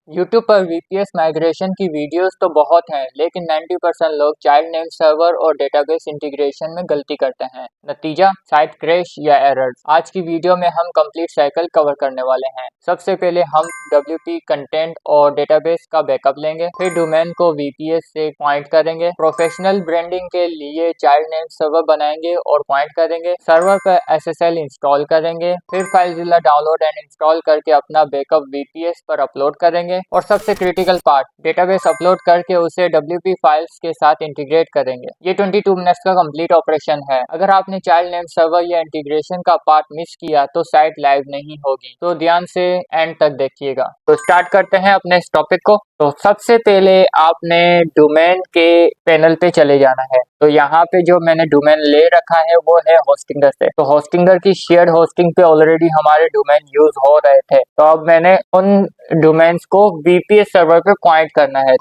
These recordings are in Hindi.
यूट्यूब पर वीपीएस माइग्रेशन की वीडियोस तो बहुत हैं, लेकिन 90% लोग चाइल्ड नेम सर्वर और डेटाबेस इंटीग्रेशन में गलती करते हैं। नतीजा साइट क्रैश या एरर्स। आज की वीडियो में हम कंप्लीट साइकिल कवर करने वाले हैं। सबसे पहले हम WP कंटेंट और डेटाबेस का बैकअप लेंगे, फिर डोमेन को वीपीएस से पॉइंट करेंगे, प्रोफेशनल ब्रांडिंग के लिए चाइल्ड नेम सर्वर बनाएंगे और पॉइंट करेंगे, सर्वर पर SSL इंस्टॉल करेंगे, फिर फाइलजिला डाउनलोड एंड इंस्टॉल करके अपना बैकअप वीपीएस पर अपलोड करेंगे और सबसे क्रिटिकल पार्ट, डेटाबेस अपलोड करके उसे WP फाइल्स के साथ इंटीग्रेट करेंगे। ये 22 मिनट्स का कंप्लीट ऑपरेशन है। अगर आपने चाइल्ड नेम सर्वर या इंटीग्रेशन का पार्ट मिस किया तो साइट लाइव नहीं होगी, तो ध्यान से एंड तक देखिएगा। तो स्टार्ट करते हैं अपने इस टॉपिक को। तो सबसे पहले आपने डोमेन के पैनल पे चले जाना है। तो यहाँ पे जो मैंने डोमेन ले रखा है वो है होस्टिंगर से। तो होस्टिंगर की शेयर्ड होस्टिंग पे ऑलरेडी हमारे डोमेन यूज हो रहे थे, तो अब मैंने उन डोमेन्स को वीपीएस सर्वर पे पॉइंट करना है।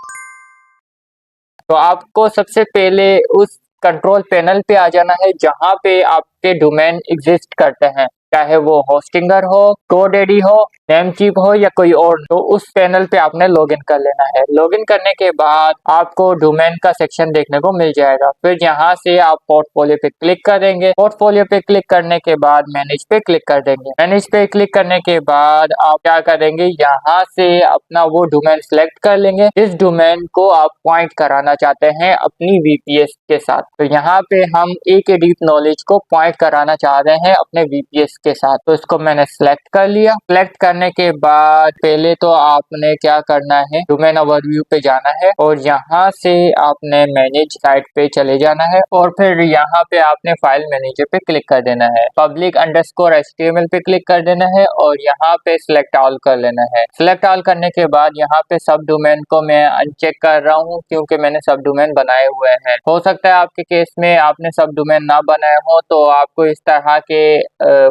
तो आपको सबसे पहले उस कंट्रोल पैनल पे आ जाना है जहाँ पे आपके डोमेन एग्जिस्ट करते हैं, चाहे वो होस्टिंगर हो, GoDaddy हो, नेमचीप हो या कोई और। तो उस पैनल पे आपने लॉगिन कर लेना है। लॉगिन करने के बाद आपको डोमेन का सेक्शन देखने को मिल जाएगा। फिर यहाँ से आप पोर्टफोलियो पे क्लिक करेंगे। पोर्टफोलियो पे क्लिक करने के बाद मैनेज पे क्लिक कर देंगे। मैनेज पे क्लिक करने के बाद आप क्या करेंगे, यहाँ से अपना वो डोमेन सेलेक्ट कर लेंगे जिस डोमेन को आप पॉइंट कराना चाहते हैं अपनी वीपीएस के साथ। तो यहाँ पे हम AK डीप नॉलेज को पॉइंट कराना चाह रहे हैं अपने वीपीएस के साथ, तो इसको मैंने सेलेक्ट कर लिया। सेलेक्ट करने के बाद पहले तो आपने क्या करना है, डोमेन ओवरव्यू पे जाना है और यहाँ से आपने मैनेज साइट पे चले जाना है और फिर यहाँ पे आपने फाइल मैनेजर पे क्लिक कर देना है। public_html पे क्लिक कर देना है और यहाँ पे सिलेक्ट ऑल कर लेना है। सिलेक्ट ऑल करने के बाद यहाँ पे सब डोमेन को मैं अनचेक कर रहा हूँ क्योंकि मैंने सब डोमेन बनाए हुए हैं। हो सकता है आपके केस में आपने सब डोमेन ना बनाए हो तो आपको इस तरह के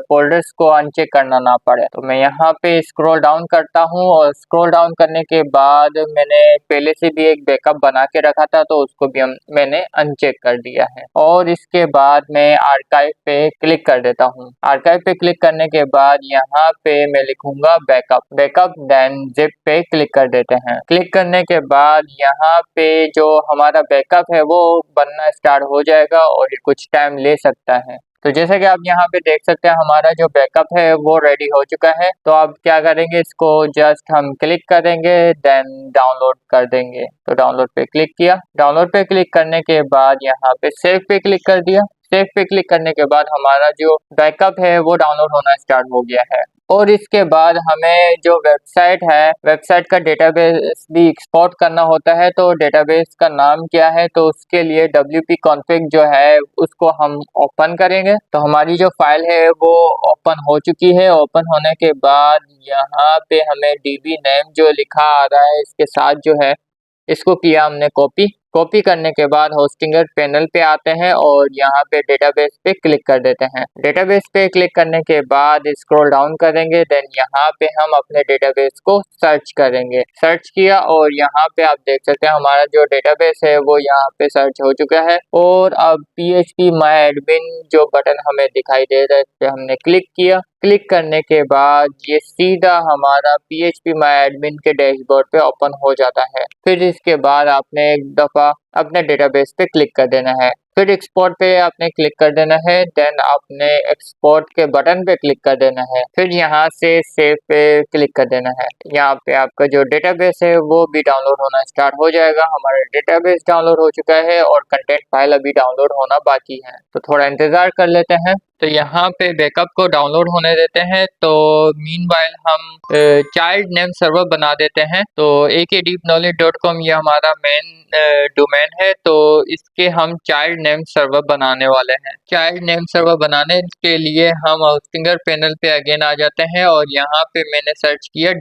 फोल्डर्स को अनचेक करना ना पड़े। तो मैं यहाँ पे स्क्रॉल डाउन करता हूँ और स्क्रॉल डाउन करने के बाद मैंने पहले से भी एक बैकअप बना के रखा था तो उसको भी मैंने अनचेक कर दिया है। और इसके बाद मैं आर्काइव पे क्लिक कर देता हूँ। आर्काइव पे क्लिक करने के बाद यहाँ पे मैं लिखूंगा बैकअप देन जिप पे क्लिक कर देते हैं। क्लिक करने के बाद यहाँ पे जो हमारा बैकअप है वो बनना स्टार्ट हो जाएगा और ये कुछ टाइम ले सकता है। तो जैसे कि आप यहाँ पे देख सकते हैं हमारा जो बैकअप है वो रेडी हो चुका है। तो आप क्या करेंगे, इसको जस्ट हम क्लिक करेंगे देन डाउनलोड कर देंगे। तो डाउनलोड पे क्लिक किया। डाउनलोड पे क्लिक करने के बाद यहाँ पे सेव पे क्लिक कर दिया। सेव पे क्लिक करने के बाद हमारा जो बैकअप है वो डाउनलोड होना स्टार्ट हो गया है। और इसके बाद हमें जो वेबसाइट है, वेबसाइट का डेटाबेस भी एक्सपोर्ट करना होता है। तो डेटाबेस का नाम क्या है, तो उसके लिए WP config जो है उसको हम ओपन करेंगे। तो हमारी जो फाइल है वो ओपन हो चुकी है। ओपन होने के बाद यहाँ पे हमें DB नेम जो लिखा आ रहा है इसके साथ जो है, इसको किया हमने कॉपी करने के बाद होस्टिंगर पैनल पे आते हैं और यहाँ पे डेटाबेस पे क्लिक कर देते हैं। डेटाबेस पे क्लिक करने के बाद स्क्रॉल डाउन करेंगे देन यहाँ पे हम अपने डेटाबेस को सर्च करेंगे। सर्च किया और यहाँ पे आप देख सकते हैं हमारा जो डेटाबेस है वो यहाँ पे सर्च हो चुका है। और अब PHP My Admin जो बटन हमें दिखाई दे रहा है इस पे हमने क्लिक किया। क्लिक करने के बाद ये सीधा हमारा PHP My Admin के डैशबोर्ड पे ओपन हो जाता है। फिर इसके बाद आपने एक दफ़ा अपने डेटाबेस पे क्लिक कर देना है। फिर एक्सपोर्ट पे आपने क्लिक कर देना है देन आपने एक्सपोर्ट के बटन पे क्लिक कर देना है। फिर यहाँ से सेव पे क्लिक कर देना है। यहाँ पे आपका जो डेटाबेस है वो भी डाउनलोड होना स्टार्ट हो जाएगा। हमारा डेटाबेस डाउनलोड हो चुका है और कंटेंट फाइल अभी डाउनलोड होना बाकी है, तो थोड़ा इंतज़ार कर लेते हैं। तो यहाँ पे बैकअप को डाउनलोड होने देते हैं। तो मीनवाइल हम चाइल्ड नेम सर्वर बना देते हैं। तो akdeepknowledge.com ये हमारा मेन डोमेन है, तो इसके हम चाइल्ड नेम सर्वर बनाने वाले हैं। चाइल्ड नेम सर्वर बनाने के लिए हम होस्टिंगर पैनल पे अगेन आ जाते हैं और यहाँ पे मैंने सर्च किया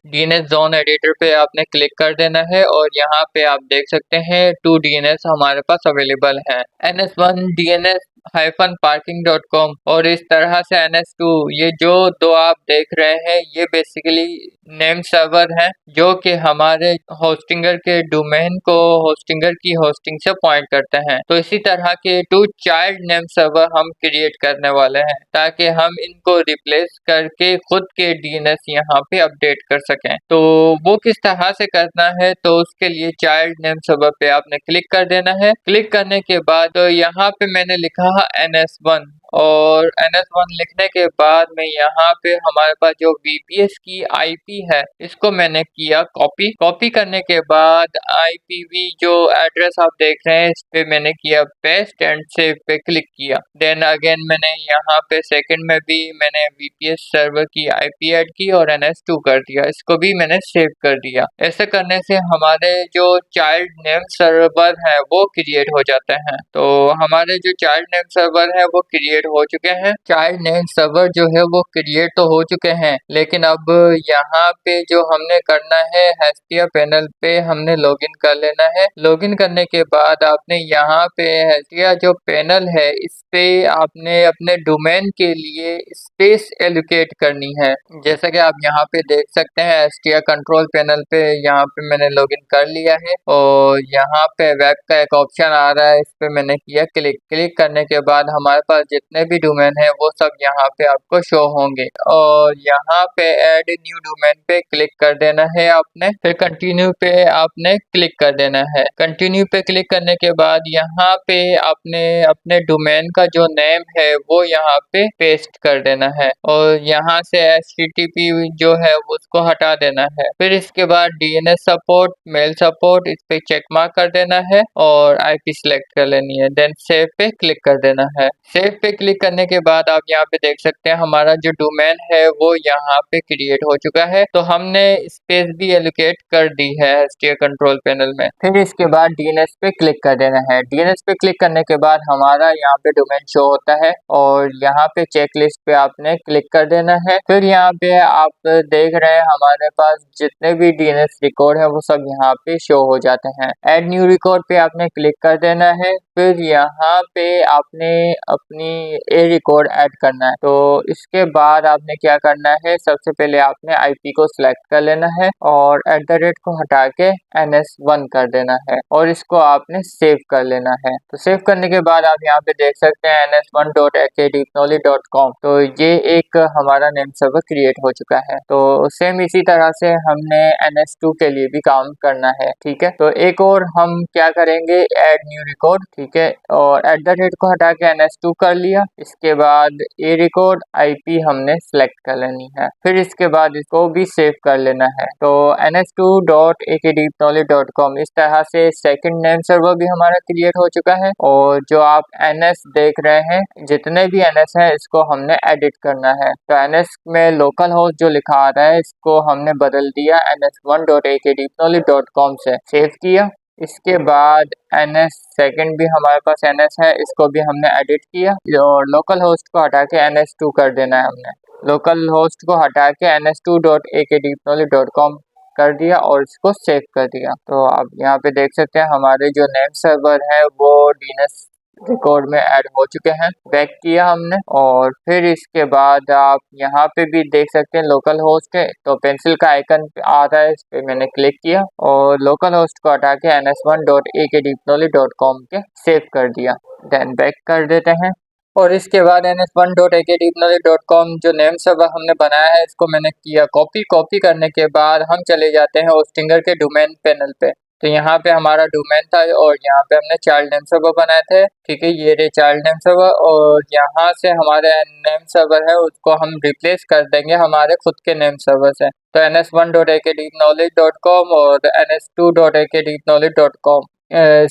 DNS जोन एडिटर पे आपने क्लिक कर देना है और यहाँ पे आप देख सकते हैं 2 DNS हमारे पास अवेलेबल हैं। NS1 DNS ns2-parking.com और इस तरह से ns2, ये जो दो आप देख रहे हैं ये बेसिकली नेम सर्वर हैं जो कि हमारे होस्टिंगर के डोमेन को होस्टिंगर की होस्टिंग से पॉइंट करते हैं। तो इसी तरह के 2 चाइल्ड नेम सर्वर हम क्रिएट करने वाले हैं ताकि हम इनको रिप्लेस करके खुद के डीएनएस यहाँ पे अपडेट कर सकें। तो वो किस तरह से करना है, तो उसके लिए चाइल्ड नेम सर्वर पे आपने क्लिक कर देना है। क्लिक करने के बाद यहाँ पे मैंने लिखा है NS1 और NS1 लिखने के बाद में यहाँ पे हमारे पास जो VPS की IP है इसको मैंने किया कॉपी करने के बाद IPv जो एड्रेस आप देख रहे हैं इस पे मैंने किया पेस्ट एंड सेव पे क्लिक किया। देन अगेन मैंने यहाँ पे सेकंड में भी मैंने VPS सर्वर की IP ऐड की और NS2 कर दिया, इसको भी मैंने सेव कर दिया। ऐसे करने से हमारे जो चाइल्ड नेम सर्वर है वो क्रिएट हो जाते हैं। तो हमारे जो चाइल्ड नेम सर्वर है वो क्रिएट हो चुके हैं। चाइल्ड नेम सर्वर जो है वो क्रिएट तो हो चुके हैं, लेकिन अब यहाँ पे जो हमने करना है हेस्टिया पैनल पे हमने लॉगिन कर लेना है। लॉगिन करने के बाद आपने यहाँ पे हेस्टिया जो पैनल है इस पे आपने अपने डोमेन के लिए स्पेस एलोकेट करनी है। जैसा कि आप यहाँ पे देख सकते हैं हेस्टिया कंट्रोल पैनल पे यहाँ पे मैंने लॉगिन कर लिया है और यहाँ पे वेब का एक ऑप्शन आ रहा है, इस पे मैंने किया क्लिक करने के बाद हमारे पास जितने भी डोमेन है वो सब यहाँ पे आपको शो होंगे और यहाँ पे ऐड न्यू डोमेन पे क्लिक कर देना है आपने। फिर कंटिन्यू पे आपने क्लिक कर देना है। कंटिन्यू पे क्लिक करने के बाद यहाँ पे आपने अपने डोमेन का जो नेम है वो यहाँ पे पेस्ट कर देना है और यहाँ से HTTP जो है उसको हटा देना है। फिर इसके बाद DNS सपोर्ट, मेल सपोर्ट, इस पे चेक मार्क कर देना है और IP सिलेक्ट कर लेनी है। देन सेव पे क्लिक कर देना है। सेव पे क्लिक करने के बाद आप यहाँ पे देख सकते हैं हमारा जो डोमेन है वो यहाँ पे क्रिएट हो चुका है। तो हमने स्पेस भी एलोकेट कर दी है HTTP कंट्रोल पैनल में। फिर इसके बाद DNS पे क्लिक कर देना है। DNS पे क्लिक करने के बाद हमारा यहाँ पे डोमेन शो होता है और यहाँ पे चेक लिस्ट पे आपने क्लिक कर देना है। फिर यहाँ पे आप देख रहे हैं हमारे पास जितने भी DNS रिकॉर्ड है वो सब यहाँ पे शो हो जाते हैं। ऐड न्यू रिकॉर्ड पे आपने क्लिक कर देना है। फिर यहाँ पे आपने अपनी ए रिकॉर्ड ऐड करना है। तो इसके बाद आपने क्या करना है, सबसे पहले आपने IP को सिलेक्ट कर लेना है और @ को हटा के NS1 कर देना है और इसको आपने सेव कर लेना है। तो सेव करने के बाद आप यहाँ पे देख सकते हैं ns1.akdeepknowledge.com। तो ये एक हमारा नेम सर्वर क्रिएट हो चुका है। तो सेम इसी तरह से हमने NS2 के लिए भी काम करना है, ठीक है। तो एक और हम क्या करेंगे, ऐड न्यू रिकॉर्ड, ठीक है, और @ को हटा के NS2 कर लिया। इसके बाद ए रिकॉर्ड IP हमने सेलेक्ट कर लेनी है। फिर इसके बाद इसको भी सेव कर लेना है। तो ns2.akdeepknowledge.com इस तरह से सेकंड नेम सर्वर भी हमारा क्रिएट हो चुका है और जो आप NS देख रहे हैं जितने भी NS हैं इसको हमने एडिट करना है। तो NS में लोकल होस्ट जो लिखा आ रहा है इसको हमने बदल दिया ns1.akdeepknowledge.com से, सेव किया। इसके बाद NS सेकंड भी हमारे पास NS है, इसको भी हमने एडिट किया और लोकल होस्ट को हटा के NS2 कर देना है। हमने लोकल होस्ट को हटा के ns2.akdeepknowledge.com कर दिया और इसको सेव कर दिया। तो आप यहाँ पे देख सकते हैं हमारे जो नेम सर्वर है वो DNS रिकॉर्ड में ऐड हो चुके हैं। बैक किया हमने और फिर इसके बाद आप यहाँ पे भी देख सकते हैं लोकल होस्ट है, तो पेंसिल का आइकन आ रहा है, इस पे मैंने क्लिक किया और लोकल होस्ट को हटा के ns1.akdeepknowledge.com के सेव कर दिया। देन बैक कर देते हैं और इसके बाद ns1.akdeepknowledge.com जो नेम सर्वर हमने बनाया है इसको मैंने किया कॉपी करने के बाद हम चले जाते हैं होस्टिंगर के डोमेन पैनल पे। तो यहाँ पे हमारा डोमेन था और यहाँ पे हमने चाइल्ड नेम सर्वर बनाए थे, ठीक है, ये रहे चाइल्ड नेम सर्वर और यहाँ से हमारे नेम सर्वर है उसको हम रिप्लेस कर देंगे हमारे खुद के नेम सर्वर से। तो ns1.akdeepknowledge.com और ns2.akdeepknowledge.com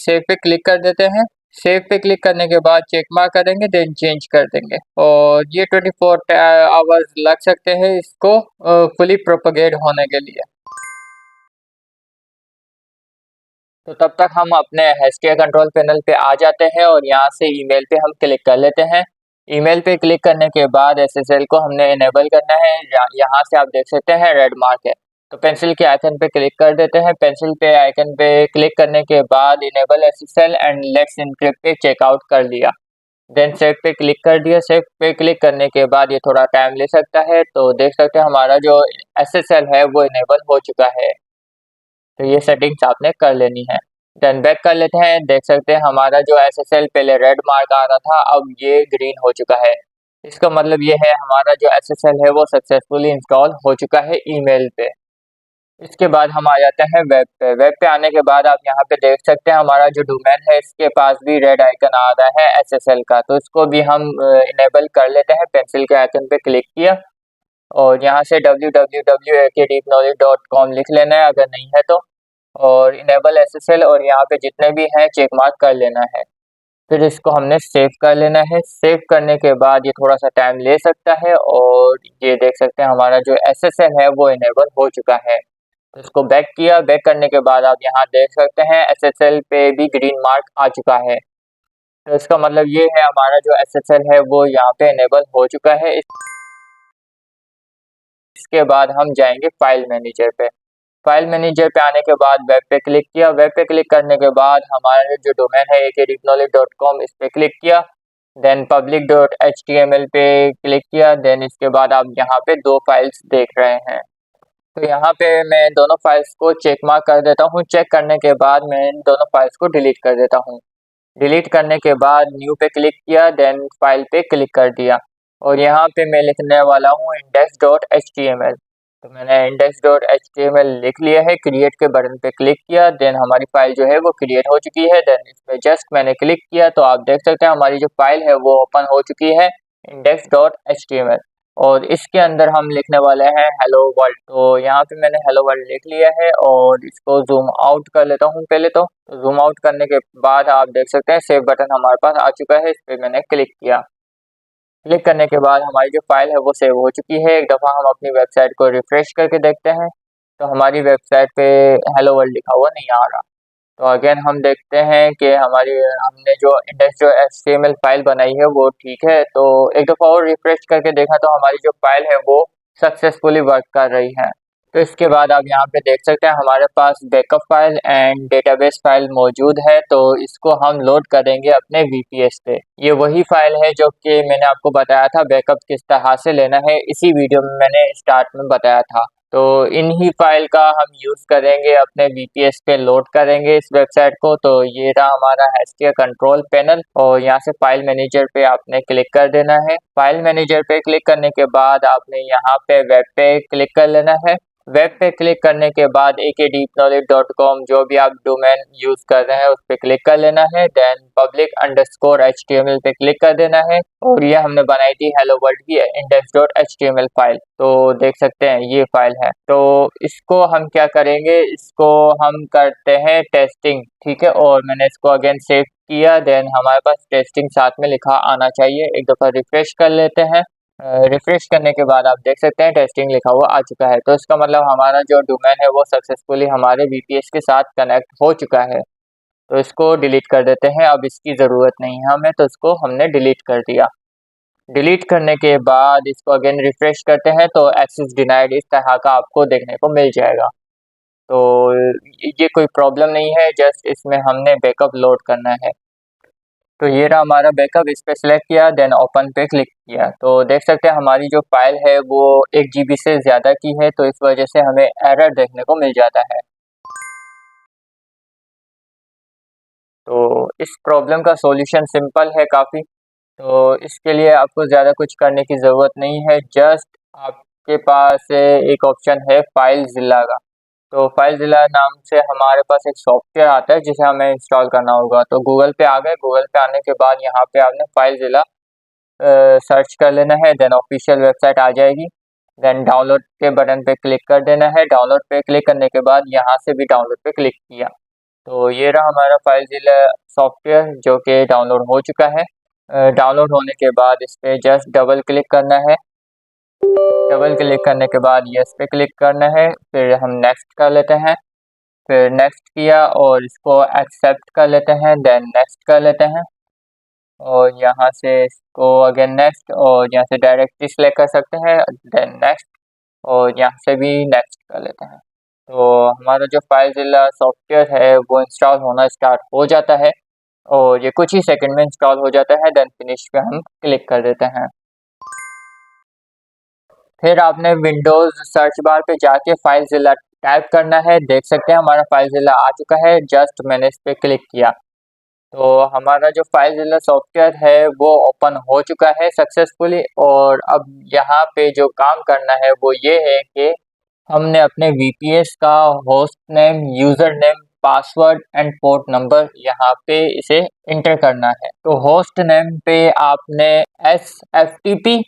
सेव पे क्लिक कर देते हैं। सेव पे क्लिक करने के बाद चेक मार्क करेंगे, देन चेंज कर देंगे और ये 24 आवर्स लग सकते हैं इसको फुली प्रोपेगेट होने के लिए। तो तब तक हम अपने HTTP कंट्रोल पैनल पे आ जाते हैं और यहाँ से ईमेल पे हम क्लिक कर लेते हैं। ईमेल पे क्लिक करने के बाद SSL को हमने इनेबल करना है। यहाँ से आप देख सकते हैं रेड मार्क है, तो पेंसिल के आइकन पे क्लिक कर देते हैं। पेंसिल पे आइकन पे क्लिक करने के बाद enable SSL and let's encrypt पे चेकआउट कर लिया। देन सेव पे क्लिक कर दिया। सेव पे क्लिक करने के बाद ये थोड़ा टाइम ले सकता है। तो देख सकते हैं हमारा जो SSL है वो इनेबल हो चुका है। तो ये सेटिंग्स आपने कर लेनी है। देन बैक कर लेते हैं। देख सकते हैं हमारा जो SSL पहले रेड मार्क आ रहा था, अब ये ग्रीन हो चुका है। इसका मतलब ये है हमारा जो SSL है वो सक्सेसफुली इंस्टॉल हो चुका है ईमेल पे। इसके बाद हम आ जाते हैं वेब पे। वेब पे आने के बाद आप यहाँ पे देख सकते हैं हमारा जो डोमेन है इसके पास भी रेड आइकन आ रहा है SSL का। तो इसको भी हम इनेबल कर लेते हैं। पेंसिल के आइकन पे क्लिक किया और यहाँ से www.akdeepknowledge.com लिख लेना है अगर नहीं है तो, और इनेबल SSL और यहाँ पे जितने भी हैं चेक मार्क कर लेना है। फिर इसको हमने सेव कर लेना है। सेव करने के बाद ये थोड़ा सा टाइम ले सकता है और ये देख सकते हैं हमारा जो SSL है वो इनेबल हो चुका है। तो इसको बैक किया। बैक करने के बाद आप यहाँ देख सकते हैं SSL पे भी ग्रीन मार्क आ चुका है। तो इसका मतलब ये है हमारा जो SSL है वो यहाँ पे इनेबल हो चुका है। इसके बाद हम जाएंगे फाइल मैनेजर पे। फाइल मैनेजर पे आने के बाद वेब पे क्लिक किया। वेब पे क्लिक करने के बाद हमारा जो डोमेन है akdeepknowledge.com इस पे क्लिक किया। देन public.html पे क्लिक किया। देन इसके बाद आप यहाँ पे दो फाइल्स देख रहे हैं। तो यहाँ पे मैं दोनों फाइल्स को चेक मार्क कर देता हूँ। चेक करने के बाद मैं इन दोनों फाइल्स को डिलीट कर देता हूँ। डिलीट करने के बाद न्यू पे क्लिक किया। देन फाइल पे क्लिक कर दिया और यहाँ पे मैं लिखने वाला हूँ index.html। तो मैंने index.html लिख लिया है। क्रिएट के बटन पे क्लिक किया। देन हमारी फाइल जो है वो क्रिएट हो चुकी है। देन इस पे जस्ट मैंने क्लिक किया तो आप देख सकते हैं हमारी जो फाइल है वो ओपन हो चुकी है index.html। और इसके अंदर हम लिखने वाले हैं हेलो वर्ल्ड। तो यहाँ पे मैंने हेलो वर्ल्ड लिख लिया है और इसको जूम आउट कर लेता हूँ पहले तो जूम आउट करने के बाद आप देख सकते हैं सेव बटन हमारे पास आ चुका है। इस पर मैंने क्लिक किया। क्लिक करने के बाद हमारी जो फाइल है वो सेव हो चुकी है। एक दफ़ा हम अपनी वेबसाइट को रिफ्रेश करके देखते हैं तो हमारी वेबसाइट पे हेलो वर्ल्ड लिखा हुआ नहीं आ रहा। तो अगेन हम देखते हैं कि हमारी हमने जो index.html फाइल बनाई है वो ठीक है। तो एक दफ़ा और रिफ्रेश करके देखा तो हमारी जो फाइल है वो सक्सेसफुली वर्क कर रही है। तो इसके बाद आप यहाँ पे देख सकते हैं हमारे पास backup file and database file मौजूद है। तो इसको हम लोड करेंगे अपने VPS पे। ये वही फाइल है जो कि मैंने आपको बताया था बैकअप किस तरह से लेना है, इसी वीडियो में मैंने स्टार्ट में बताया था। तो इन्हीं फाइल का हम यूज़ करेंगे अपने VPS पे लोड करेंगे इस वेबसाइट को। तो ये रहा हमारा HTTP कंट्रोल पैनल और यहाँ से फाइल मैनेजर पे आपने क्लिक कर देना है। फाइल मैनेजर पे क्लिक करने के बाद आपने यहाँ पे वेब पे क्लिक कर लेना है। वेब पे क्लिक करने के बाद akdeepknowledge.com जो भी आप डोमेन यूज़ कर रहे हैं उस पर क्लिक कर लेना है। देन public_html पे क्लिक कर देना है और ये हमने बनाई थी हेलो वर्ल्ड की index.html फाइल। तो देख सकते हैं ये फाइल है। तो इसको हम क्या करेंगे, इसको हम करते हैं टेस्टिंग, ठीक है। और मैंने इसको अगेन सेव किया। देन हमारे पास टेस्टिंग साथ में लिखा आना चाहिए। एक दफ़ा रिफ्रेश कर लेते हैं। रिफ्रेश करने के बाद आप देख सकते हैं टेस्टिंग लिखा हुआ आ चुका है। तो इसका मतलब हमारा जो डोमेन है वो सक्सेसफुली हमारे VPS के साथ कनेक्ट हो चुका है। तो इसको डिलीट कर देते हैं, अब इसकी ज़रूरत नहीं है हमें, तो इसको हमने डिलीट कर दिया। डिलीट करने के बाद इसको अगेन रिफ्रेश करते हैं तो एक्सेस डिनाइड इस तरह का आपको देखने को मिल जाएगा। तो ये कोई प्रॉब्लम नहीं है, जस्ट इसमें हमने बैकअप लोड करना है। तो ये रहा हमारा बैकअप। इस पे सिलेक्ट किया देन ओपन पे क्लिक किया तो देख सकते हैं हमारी जो फाइल है वो 1 GB से ज़्यादा की है। तो इस वजह से हमें एरर देखने को मिल जाता है। तो इस प्रॉब्लम का सॉल्यूशन सिंपल है काफ़ी। तो इसके लिए आपको ज़्यादा कुछ करने की ज़रूरत नहीं है। जस्ट आपके पास एक ऑप्शन है फाइलज़िला का। तो फाइलज़िला नाम से हमारे पास एक सॉफ्टवेयर आता है जिसे हमें इंस्टॉल करना होगा। तो गूगल पे आ गए। गूगल पे आने के बाद यहाँ पे आपने फाइलज़िला सर्च कर लेना है। देन ऑफिशियल वेबसाइट आ जाएगी। देन डाउनलोड के बटन पे क्लिक कर देना है। डाउनलोड पे क्लिक करने के बाद यहाँ से भी डाउनलोड पे क्लिक किया। तो ये रहा हमारा फाइलज़िला सॉफ्टवेयर जो कि डाउनलोड हो चुका है। डाउनलोड होने के बाद इस पर जस्ट डबल क्लिक करना है। डबल क्लिक करने के बाद यस पे क्लिक करना है। फिर हम नेक्स्ट कर लेते हैं। फिर नेक्स्ट किया और इसको एक्सेप्ट कर लेते हैं। देन नेक्स्ट कर लेते हैं और यहाँ से इसको अगेन नेक्स्ट और यहाँ से डायरेक्टली सिलेक्ट कर सकते हैं। देन नेक्स्ट और यहाँ से भी नेक्स्ट कर लेते हैं। तो हमारा जो फाइलज़िला सॉफ्टवेयर है वो इंस्टॉल होना स्टार्ट हो जाता है। और ये कुछ ही सेकंड में इंस्टॉल हो जाता है। देन फिनिश पे हम क्लिक कर देते हैं। फिर आपने विंडोज़ सर्च बार पे जाके फाइलज़िला टाइप करना है। देख सकते हैं हमारा फाइलज़िला आ चुका है। जस्ट मैंने इस पे क्लिक किया तो हमारा जो फाइलज़िला सॉफ्टवेयर है वो ओपन हो चुका है सक्सेसफुली। और अब यहाँ पे जो काम करना है वो ये है कि हमने अपने VPS का host name, user name, password and port number यहाँ पे इसे इंटर करना है। तो होस्ट नेम पे आपने SFTP:/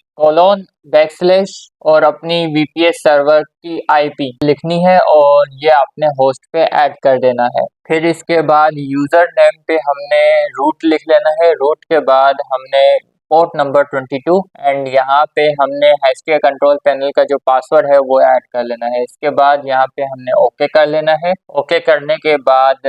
और अपनी VPS सर्वर की IP लिखनी है और ये आपने होस्ट पे ऐड कर देना है। फिर इसके बाद यूज़र नेम पे हमने रूट लिख लेना है। रूट के बाद हमने पोर्ट नंबर 22 एंड यहाँ पे हमने HTTP कंट्रोल पैनल का जो पासवर्ड है वो ऐड कर लेना है। इसके बाद यहाँ पे हमने ओके कर लेना है। ओके करने के बाद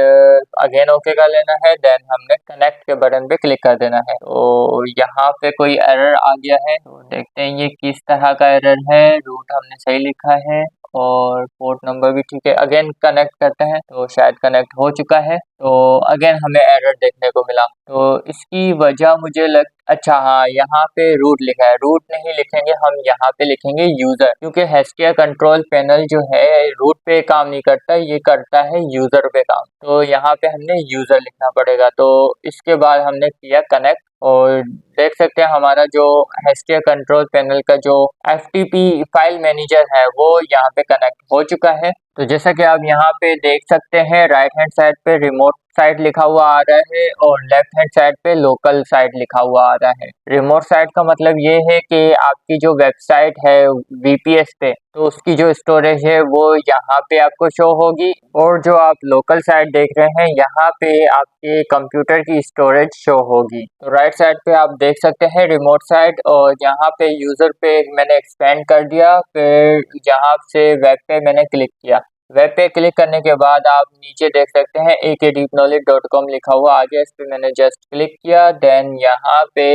अगेन ओके कर लेना है। देन हमने कनेक्ट के बटन पे क्लिक कर देना है। तो यहाँ पे कोई एरर आ गया है, तो देखते हैं ये किस तरह का एरर है। रूट हमने सही लिखा है और पोर्ट नंबर भी ठीक है। अगेन कनेक्ट करते हैं तो शायद कनेक्ट हो चुका है। तो अगेन हमें एरर देखने को मिला। तो इसकी वजह मुझे अच्छा हाँ, यहाँ पे रूट लिखा है। रूट नहीं लिखेंगे हम, यहाँ पे लिखेंगे यूज़र, क्योंकि HTTP कंट्रोल पैनल जो है रूट पे काम नहीं करता, ये करता है यूज़र पे काम। तो यहाँ पे हमने यूज़र लिखना पड़ेगा। तो इसके बाद हमने किया कनेक्ट और देख सकते हैं हमारा जो HTTP कंट्रोल पैनल का जो FTP फाइल मैनेजर है वो यहाँ पे कनेक्ट हो चुका है। तो जैसा कि आप यहाँ पे देख सकते हैं राइट हैंड साइड पे रिमोट साइट लिखा हुआ आ रहा है और लेफ्ट हैंड साइड पे लोकल साइट लिखा हुआ आ रहा है। रिमोट साइट का मतलब ये है कि आपकी जो वेबसाइट है VPS पे, तो उसकी जो स्टोरेज है वो यहाँ पे आपको शो होगी। और जो आप लोकल साइट देख रहे हैं यहाँ पे आपके कंप्यूटर की स्टोरेज शो होगी। तो राइट साइड पे आप देख सकते हैं रिमोट साइट और यहाँ पे यूज़र पे मैंने एक्सपेंड कर दिया। फिर यहाँ से वेब पे मैंने क्लिक किया। वेब पे क्लिक करने के बाद आप नीचे देख सकते हैं akdeepknowledge.com लिखा हुआ आ गया। इस पे मैंने जस्ट क्लिक किया। देन यहाँ पे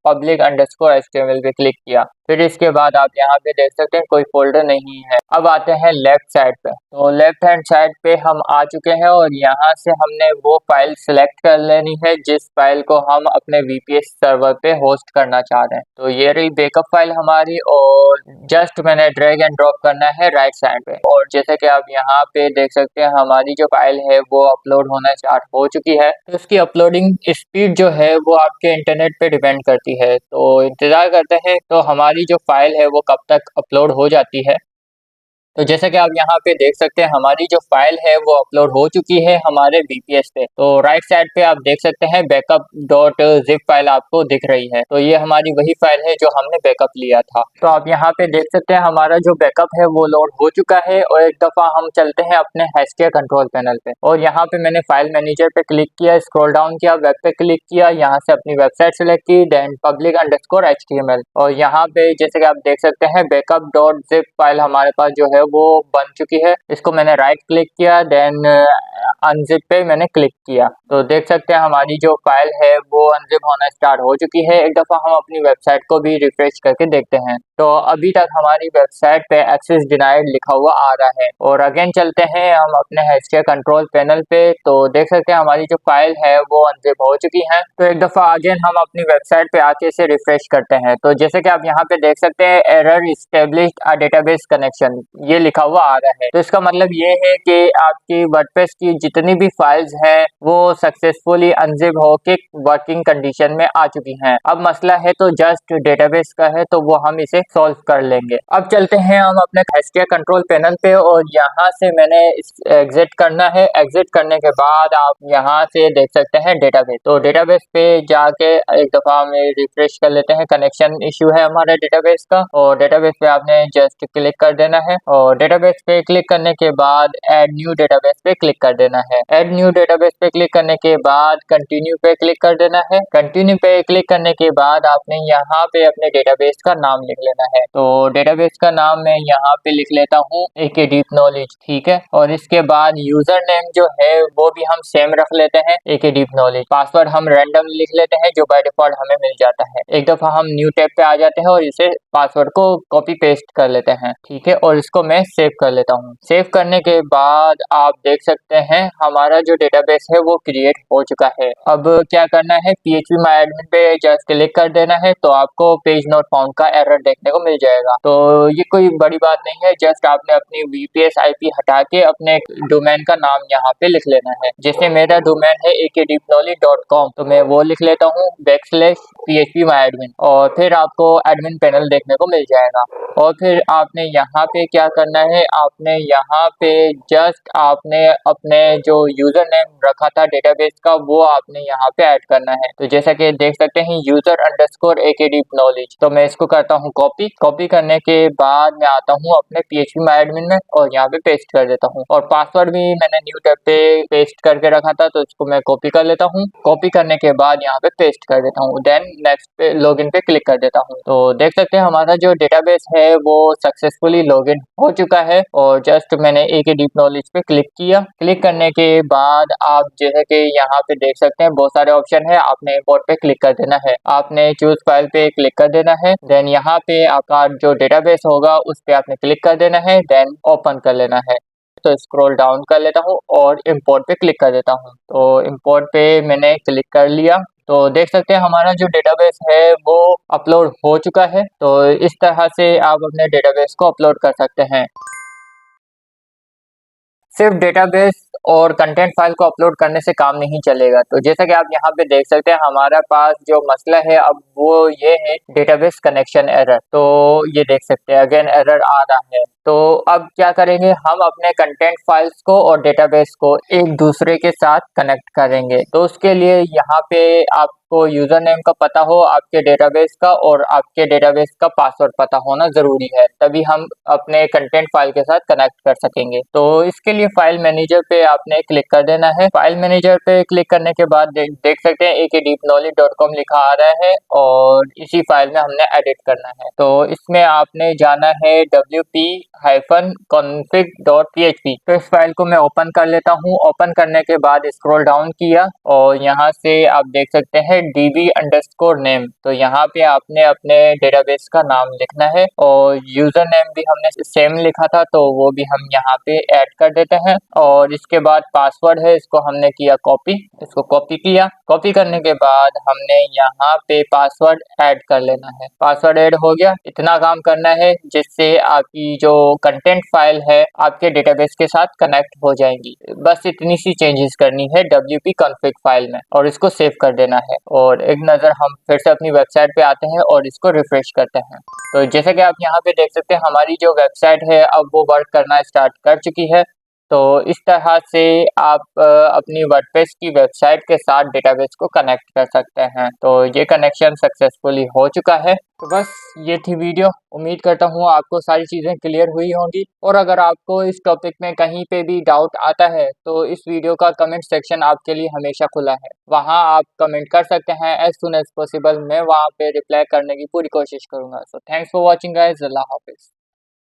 public_html पे क्लिक किया। फिर इसके बाद आप यहाँ पे देख सकते हैं कोई फोल्डर नहीं है। अब आते हैं लेफ्ट साइड पे। तो लेफ्ट हैंड साइड पे हम आ चुके हैं और यहाँ से हमने वो फाइल सिलेक्ट कर लेनी है जिस फाइल को हम अपने VPS सर्वर पे होस्ट करना चाह रहे हैं। तो ये रही बैकअप फाइल हमारी और जस्ट मैंने ड्रैग एंड ड्रॉप करना है राइट साइड पे। और जैसे कि आप यहाँ पे देख सकते हैं हमारी जो फाइल है वो अपलोड होना स्टार्ट हो चुकी है। तो इसकी अपलोडिंग स्पीड जो है वो आपके इंटरनेट पे डिपेंड करती है। तो इंतज़ार करते हैं तो हमारी जो फाइल है वो कब तक अपलोड हो जाती है। तो जैसा कि आप यहाँ पे देख सकते हैं हमारी जो फाइल है वो अपलोड हो चुकी है हमारे VPS पे। तो राइट साइड पे आप देख सकते हैं backup.zip फाइल आपको दिख रही है। तो ये हमारी वही फाइल है जो हमने बैकअप लिया था। तो आप यहाँ पे देख सकते हैं हमारा जो बैकअप है वो लोड हो चुका है। और एक दफ़ा हम चलते हैं अपने HTTP कंट्रोल पैनल पे और यहाँ पे मैंने फाइल मैनेजर पे क्लिक किया, स्क्रॉल डाउन किया, वेब पे क्लिक किया, यहाँ से अपनी वेबसाइट सेलेक्ट की, देन public_html। और यहाँ पे जैसे कि आप देख सकते हैं backup.zip फाइल हमारे पास जो है वो बन चुकी है। इसको मैंने राइट क्लिक किया, देन अनजिप पे मैंने क्लिक किया। तो देख सकते हैं हमारी जो फाइल है वो अनजिप होना स्टार्ट हो चुकी है। एक दफ़ा हम अपनी वेबसाइट को भी रिफ्रेश करके देखते हैं। तो अभी तक हमारी वेबसाइट पे एक्सेस डिनाइड लिखा हुआ आ रहा है। और अगेन चलते हैं हम अपने HTTP कंट्रोल पैनल पे। तो देख सकते हैं हमारी जो फाइल है वो अनजिप हो चुकी है। तो एक दफ़ा अगेन हम अपनी वेबसाइट पे आके इसे रिफ्रेश करते हैं। तो जैसे कि आप यहाँ पे देख सकते हैं error established a database connection ये लिखा हुआ आ रहा है। तो इसका मतलब ये है कि आपकी वर्डप्रेस की जितनी भी फाइल्स हैं वो सक्सेसफुली अनजिप होके वर्किंग कंडीशन में आ चुकी हैं। अब मसला है तो जस्ट डेटाबेस का है, तो वो हम इसे सॉल्व कर लेंगे। अब चलते हैं हम अपने HTTP कंट्रोल पैनल पे और यहाँ से मैंने एग्जिट करना है। एग्जिट करने के बाद आप यहाँ से देख सकते हैं डेटाबेस। तो डेटाबेस पे जाके एक दफ़ा हमें रिफ्रेश कर लेते हैं। कनेक्शन इश्यू है हमारे डेटाबेस का और डेटाबेस पे आपने जस्ट क्लिक कर देना है। और डेटाबेस पे क्लिक करने के बाद ऐड न्यू डेटाबेस पे क्लिक कर देना है। ऐड न्यू डेटाबेस पे क्लिक करने के बाद कंटिन्यू पे क्लिक कर देना है। कंटिन्यू पे क्लिक करने के बाद आपने यहाँ पे अपने डेटाबेस का नाम लिख लेना लेना है। तो डेटाबेस का नाम मैं यहाँ पे लिख लेता हूँ AK डीप नॉलेज, ठीक है। और इसके बाद यूजर नेम जो है वो भी हम सेम रख लेते हैं, AK डीप नॉलेज। पासवर्ड हम रैंडम लिख लेते हैं जो बाय डिफॉल्ट हमें मिल जाता है। एक दफा हम न्यू टैब पे आ जाते हैं और इसे पासवर्ड को कॉपी पेस्ट कर लेते हैं, ठीक है। और इसको मैं सेव कर लेता हूँ। सेव करने के बाद आप देख सकते हैं हमारा जो डेटाबेस है वो क्रिएट हो चुका है। अब क्या करना है, PHP माय एडमिन पे जस्ट क्लिक कर देना है तो आपको पेज नॉट फाउंड का एरर देखने को मिल जाएगा। तो ये कोई बड़ी बात नहीं है, जस्ट आपने अपनी VPS IP हटा के अपने डोमेन का नाम यहाँ पे लिख लेना है। जैसे मेरा डोमेन है akdeepknowledge.com, तो मैं वो लिख लेता हूँ \PHP माय एडमिन, और फिर आपको एडमिन पैनल देखने को मिल जाएगा। और फिर आपने यहाँ पे क्या करना है, आपने यहाँ पे जस्ट आपने अपने जो यूजर नेम रखा था डेटाबेस का वो आपने यहाँ पे ऐड करना है। तो जैसा कि देख सकते हैं user_AK डीप नॉलेज, तो मैं इसको करता हूँ कॉपी करने के बाद मैं आता हूँ अपने PHP माय एडमिन में और यहाँ पे पेस्ट कर देता हूँ। और पासवर्ड भी मैंने न्यू टैब पे पेस्ट करके रखा था तो इसको मैं कॉपी कर लेता हूँ। कॉपी करने के बाद यहाँ पे पेस्ट कर देता हूँ, देन नेक्स्ट पे लॉगिन पे क्लिक कर देता हूँ। तो देख सकते हैं हमारा जो डेटाबेस है वो सक्सेसफुली लॉगिन हो चुका है। और जस्ट मैंने AK डीप नॉलेज पे क्लिक किया। क्लिक करने के बाद आप जैसे कि यहाँ पे देख सकते हैं बहुत सारे ऑप्शन है। आपने इंपोर्ट पे क्लिक कर देना है, आपने चूज फाइल पे क्लिक कर देना है, देन यहाँ पे आपका जो डेटाबेस होगा उस पे आपने क्लिक कर देना है, देन ओपन कर लेना है। तो स्क्रॉल डाउन कर लेता हूँ और इंपोर्ट पे क्लिक कर देता हूँ। तो इंपोर्ट पे मैंने क्लिक कर लिया। तो देख सकते हैं हमारा जो डेटाबेस है वो अपलोड हो चुका है। तो इस तरह से आप अपने डेटाबेस को अपलोड कर सकते हैं। सिर्फ डेटाबेस और कंटेंट फाइल को अपलोड करने से काम नहीं चलेगा। तो जैसा कि आप यहाँ पे देख सकते हैं हमारा पास जो मसला है अब वो ये है डेटाबेस कनेक्शन एरर। तो ये देख सकते हैं अगेन एरर आ रहा है। तो अब क्या करेंगे, हम अपने कंटेंट फाइल्स को और डेटाबेस को एक दूसरे के साथ कनेक्ट करेंगे। तो उसके लिए यहाँ पे आपको यूजर नेम का पता हो आपके डेटाबेस का, और आपके डेटाबेस का पासवर्ड पता होना जरूरी है, तभी हम अपने कंटेंट फाइल के साथ कनेक्ट कर सकेंगे। तो इसके लिए फाइल मैनेजर पे आपने क्लिक कर देना है। फाइल मैनेजर पे क्लिक करने के बाद देख सकते हैं akdeepknowledge.com लिखा आ रहा है और इसी फाइल में हमने एडिट करना है। तो इसमें आपने जाना है wp-config.php। तो इस फाइल को मैं ओपन कर लेता हूँ। ओपन करने के बाद स्क्रॉल डाउन किया और यहाँ से आप देख सकते हैं db_name। तो यहाँ पे आपने अपने डेटाबेस का नाम लिखना है और यूजर नेम भी हमने सेम लिखा था तो वो भी हम यहाँ पे ऐड कर देते हैं। और इसके बाद पासवर्ड है, इसको हमने किया कॉपी, इसको कॉपी किया। कॉपी करने के बाद हमने यहाँ पे पासवर्ड ऐड कर लेना है। पासवर्ड ऐड हो गया। इतना काम करना है जिससे आपकी जो कंटेंट फाइल है आपके डेटाबेस के साथ कनेक्ट हो जाएंगी। बस इतनी सी चेंजेस करनी है wp config फाइल में और इसको सेव कर देना है। और एक नज़र हम फिर से अपनी वेबसाइट पे आते हैं और इसको रिफ्रेश करते हैं। तो जैसे कि आप यहाँ पे देख सकते हैं हमारी जो वेबसाइट है अब वो वर्क करना स्टार्ट कर चुकी है। तो इस तरह से आप अपनी वर्डप्रेस की वेबसाइट के साथ डेटाबेस को कनेक्ट कर सकते हैं। तो ये कनेक्शन सक्सेसफुली हो चुका है। तो बस ये थी वीडियो। उम्मीद करता हूँ आपको सारी चीज़ें क्लियर हुई होंगी। और अगर आपको इस टॉपिक में कहीं पे भी डाउट आता है तो इस वीडियो का कमेंट सेक्शन आपके लिए हमेशा खुला है, वहाँ आप कमेंट कर सकते हैं एज सुन एज पॉसिबल। मैं वहाँ पे रिप्लाई करने की पूरी कोशिश करूँगा। So thanks for watching guys. अल्लाह हाफिज़।